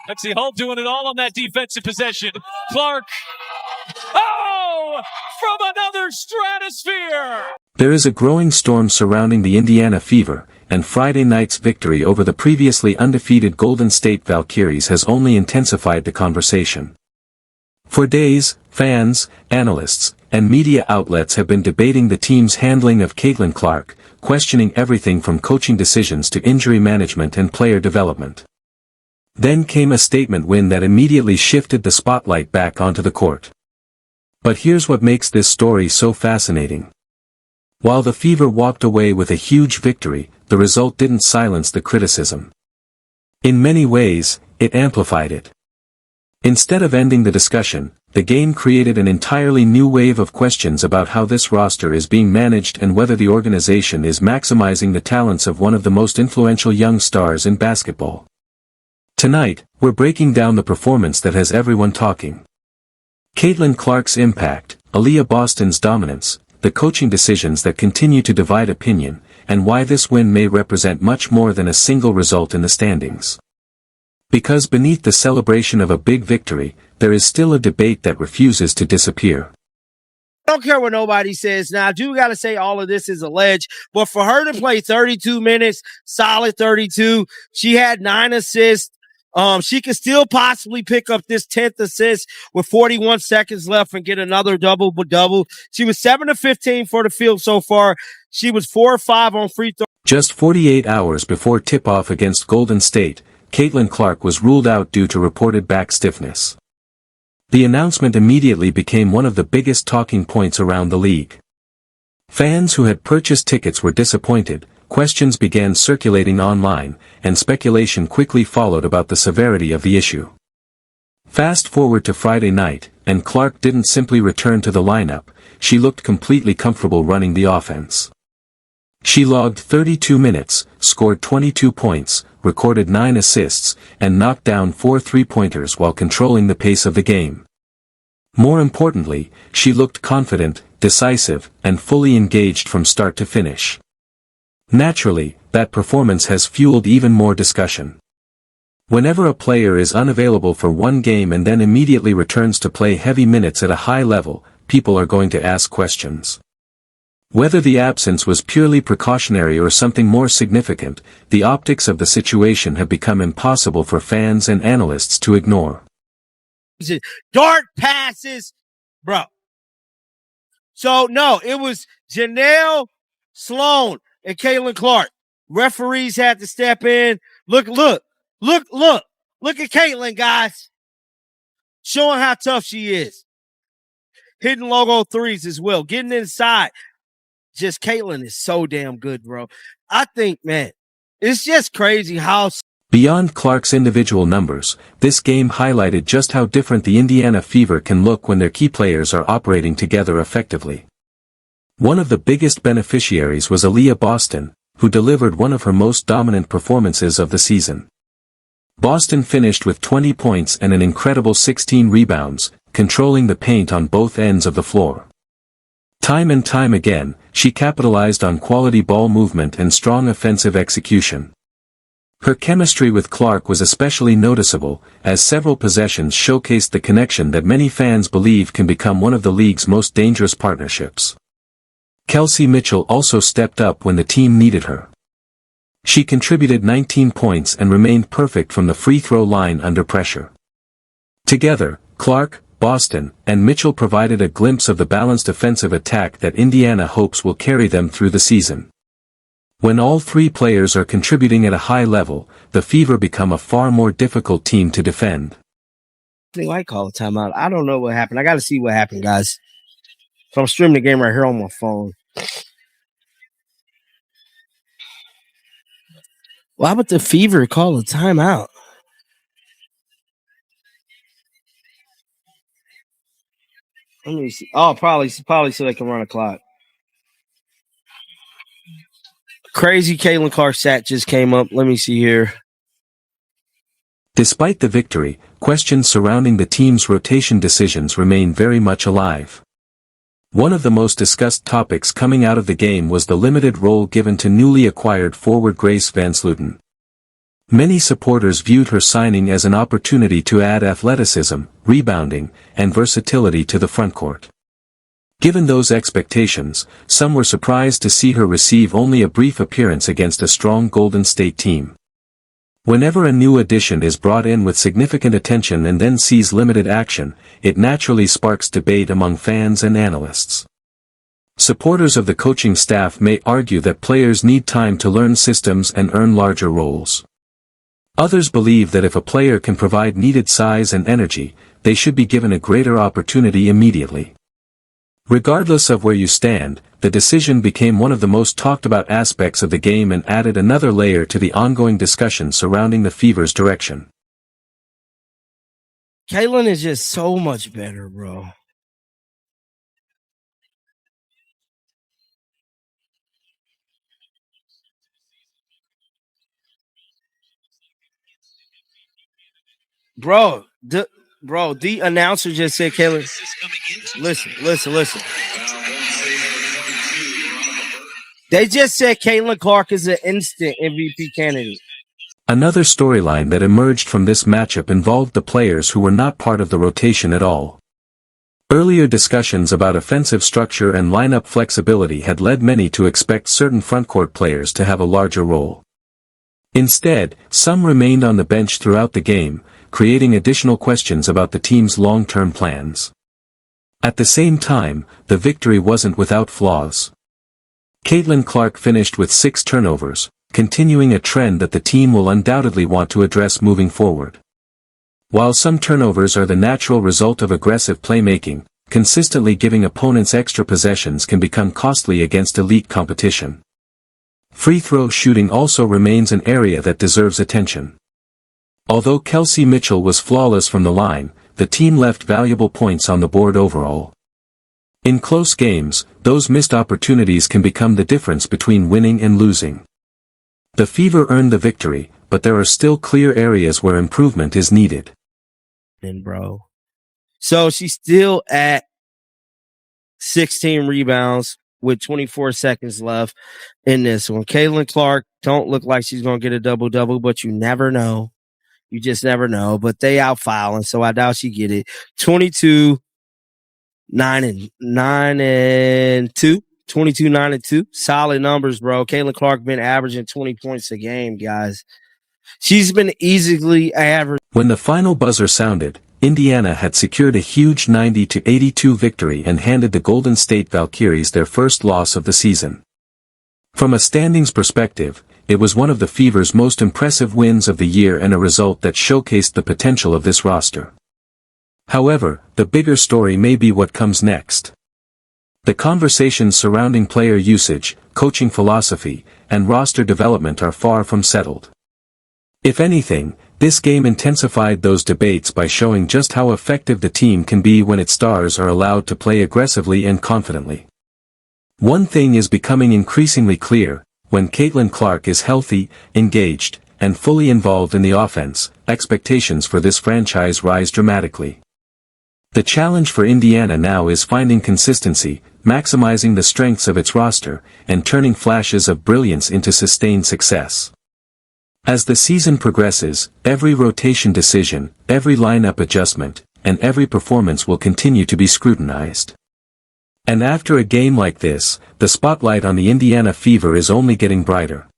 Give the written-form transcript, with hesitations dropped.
Lexi Hull doing it all on that defensive possession. Clark. Oh! From another stratosphere! There is a growing storm surrounding the Indiana Fever, and Friday night's victory over the previously undefeated Golden State Valkyries has only intensified the conversation. For days, fans, analysts, and media outlets have been debating the team's handling of Caitlin Clark, questioning everything from coaching decisions to injury management and player development. Then came a statement win that immediately shifted the spotlight back onto the court. But here's what makes this story so fascinating. While the Fever walked away with a huge victory, the result didn't silence the criticism. In many ways, it amplified it. Instead of ending the discussion, the game created an entirely new wave of questions about how this roster is being managed and whether the organization is maximizing the talents of one of the most influential young stars in basketball. Tonight, we're breaking down the performance that has everyone talking. Caitlin Clark's impact, Aaliyah Boston's dominance, the coaching decisions that continue to divide opinion, and why this win may represent much more than a single result in the standings. Because beneath the celebration of a big victory, there is still a debate that refuses to disappear. I don't care what nobody says. Now, I do got to say all of this is alleged, but for her to play 32 minutes, solid 32, she had 9 assists. She could still possibly pick up this 10th assist with 41 seconds left and get another double-double. She was 7 of 15 for the field so far. She was 4 of 5 on free throw. Just 48 hours before tip-off against Golden State, Caitlin Clark was ruled out due to reported back stiffness. The announcement immediately became one of the biggest talking points around the league. Fans who had purchased tickets were disappointed. Questions began circulating online, and speculation quickly followed about the severity of the issue. Fast forward to Friday night, and Clark didn't simply return to the lineup, she looked completely comfortable running the offense. She logged 32 minutes, scored 22 points, recorded 9 assists, and knocked down 4 three-pointers while controlling the pace of the game. More importantly, she looked confident, decisive, and fully engaged from start to finish. Naturally, that performance has fueled even more discussion. Whenever a player is unavailable for one game and then immediately returns to play heavy minutes at a high level, people are going to ask questions. Whether the absence was purely precautionary or something more significant, the optics of the situation have become impossible for fans and analysts to ignore. Dart passes, bro. So, no, it was Janelle Sloan and Caitlin Clark. Referees had to step in. Look at Caitlin, guys. Showing how tough she is. Hitting logo threes as well. Getting inside. Just Caitlin is so damn good, bro. I think, man, it's just crazy how... Beyond Clark's individual numbers, this game highlighted just how different the Indiana Fever can look when their key players are operating together effectively. One of the biggest beneficiaries was Aaliyah Boston, who delivered one of her most dominant performances of the season. Boston finished with 20 points and an incredible 16 rebounds, controlling the paint on both ends of the floor. Time and time again, she capitalized on quality ball movement and strong offensive execution. Her chemistry with Clark was especially noticeable, as several possessions showcased the connection that many fans believe can become one of the league's most dangerous partnerships. Kelsey Mitchell also stepped up when the team needed her. She contributed 19 points and remained perfect from the free throw line under pressure. Together, Clark, Boston, and Mitchell provided a glimpse of the balanced offensive attack that Indiana hopes will carry them through the season. When all three players are contributing at a high level, the Fever become a far more difficult team to defend. I like call a timeout. I don't know what happened. I got to see what happened, guys. So I'm streaming the game right here on my phone. Why would the Fever call a timeout? Let me see. Oh, probably so they can run a clock. Crazy Caitlin Clark stat just came up. Let me see here. Despite the victory, questions surrounding the team's rotation decisions remain very much alive. One of the most discussed topics coming out of the game was the limited role given to newly acquired forward Grace Van Sluten. Many supporters viewed her signing as an opportunity to add athleticism, rebounding, and versatility to the frontcourt. Given those expectations, some were surprised to see her receive only a brief appearance against a strong Golden State team. Whenever a new addition is brought in with significant attention and then sees limited action, it naturally sparks debate among fans and analysts. Supporters of the coaching staff may argue that players need time to learn systems and earn larger roles. Others believe that if a player can provide needed size and energy, they should be given a greater opportunity immediately. Regardless of where you stand, the decision became one of the most talked about aspects of the game and added another layer to the ongoing discussion surrounding the Fever's direction. Caitlin is just so much better, bro. Bro, the announcer just said, Caitlin, listen. They just said Caitlin Clark is an instant MVP candidate. Another storyline that emerged from this matchup involved the players who were not part of the rotation at all. Earlier discussions about offensive structure and lineup flexibility had led many to expect certain frontcourt players to have a larger role. Instead, some remained on the bench throughout the game, creating additional questions about the team's long-term plans. At the same time, the victory wasn't without flaws. Caitlin Clark finished with 6 turnovers, continuing a trend that the team will undoubtedly want to address moving forward. While some turnovers are the natural result of aggressive playmaking, consistently giving opponents extra possessions can become costly against elite competition. Free throw shooting also remains an area that deserves attention. Although Kelsey Mitchell was flawless from the line, the team left valuable points on the board overall. In close games, those missed opportunities can become the difference between winning and losing. The Fever earned the victory, but there are still clear areas where improvement is needed. Bro. So she's still at 16 rebounds with 24 seconds left in this one. Caitlin Clark don't look like she's going to get a double-double, but you never know. You just never know. But they out fouling, so I doubt she get it. 22, 9 and 2. 22, 9 and 2. Solid numbers, bro. Caitlin Clark been averaging 20 points a game, guys. She's been easily average. When the final buzzer sounded, Indiana had secured a huge 90-82 victory and handed the Golden State Valkyries their first loss of the season. From a standings perspective, it was one of the Fever's most impressive wins of the year and a result that showcased the potential of this roster. However, the bigger story may be what comes next. The conversations surrounding player usage, coaching philosophy, and roster development are far from settled. If anything, this game intensified those debates by showing just how effective the team can be when its stars are allowed to play aggressively and confidently. One thing is becoming increasingly clear: when Caitlin Clark is healthy, engaged, and fully involved in the offense, expectations for this franchise rise dramatically. The challenge for Indiana now is finding consistency, maximizing the strengths of its roster, and turning flashes of brilliance into sustained success. As the season progresses, every rotation decision, every lineup adjustment, and every performance will continue to be scrutinized. And after a game like this, the spotlight on the Indiana Fever is only getting brighter.